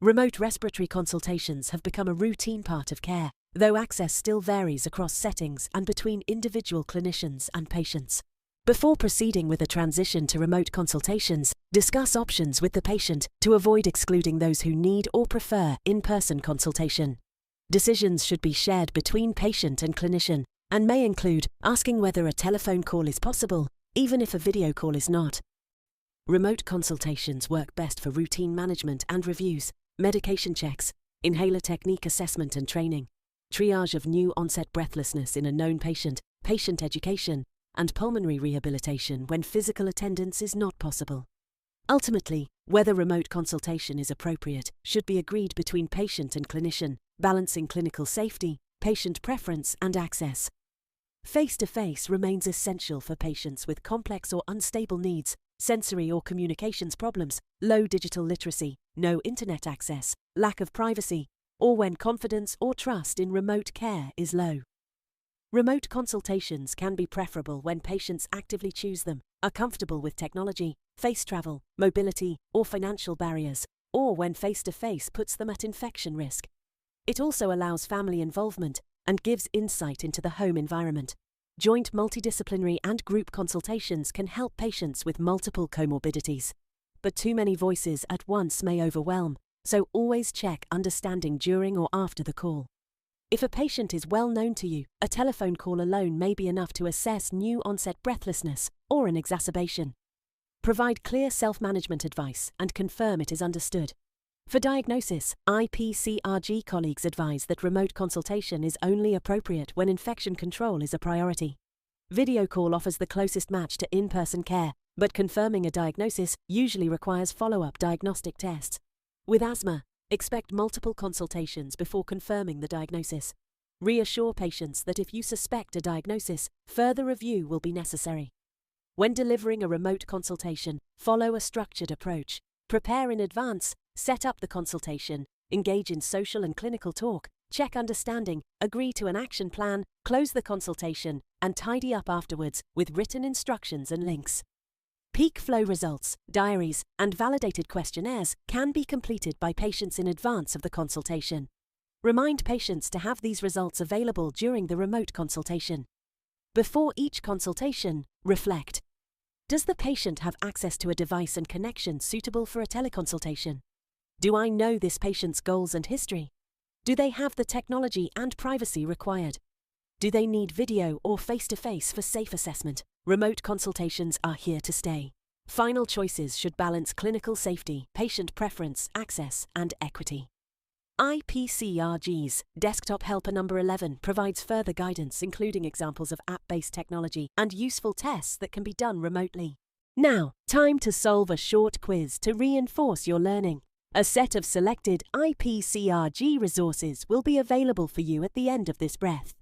Remote respiratory consultations have become a routine part of care, though access still varies across settings and between individual clinicians and patients. Before proceeding with a transition to remote consultations, discuss options with the patient to avoid excluding those who need or prefer in-person consultation. Decisions should be shared between patient and clinician and may include asking whether a telephone call is possible, even if a video call is not. Remote consultations work best for routine management and reviews, medication checks, inhaler technique assessment and training, triage of new onset breathlessness in a known patient, patient education, and pulmonary rehabilitation when physical attendance is not possible. Ultimately, whether remote consultation is appropriate should be agreed between patient and clinician, balancing clinical safety, patient preference, and access. Face-to-face remains essential for patients with complex or unstable needs, sensory or communications problems, low digital literacy, no internet access, lack of privacy, or when confidence or trust in remote care is low. Remote consultations can be preferable when patients actively choose them, are comfortable with technology, face travel, mobility, or financial barriers, or when face-to-face puts them at infection risk. It also allows family involvement and gives insight into the home environment. Joint multidisciplinary and group consultations can help patients with multiple comorbidities. But too many voices at once may overwhelm, so always check understanding during or after the call. If a patient is well known to you, a telephone call alone may be enough to assess new onset breathlessness or an exacerbation. Provide clear self-management advice and confirm it is understood. For diagnosis, IPCRG colleagues advise that remote consultation is only appropriate when infection control is a priority. Video call offers the closest match to in-person care, but confirming a diagnosis usually requires follow-up diagnostic tests. With asthma, expect multiple consultations before confirming the diagnosis. Reassure patients that if you suspect a diagnosis, further review will be necessary. When delivering a remote consultation, follow a structured approach. Prepare in advance, set up the consultation, engage in social and clinical talk, check understanding, agree to an action plan, close the consultation, and tidy up afterwards with written instructions and links. Peak flow results, diaries, and validated questionnaires can be completed by patients in advance of the consultation. Remind patients to have these results available during the remote consultation. Before each consultation, reflect. Does the patient have access to a device and connection suitable for a teleconsultation? Do I know this patient's goals and history? Do they have the technology and privacy required? Do they need video or face-to-face for safe assessment? Remote consultations are here to stay. Final choices should balance clinical safety, patient preference, access, and equity. IPCRG's Desktop Helper number 11 provides further guidance, including examples of app-based technology and useful tests that can be done remotely. Now, time to solve a short quiz to reinforce your learning. A set of selected IPCRG resources will be available for you at the end of this breath.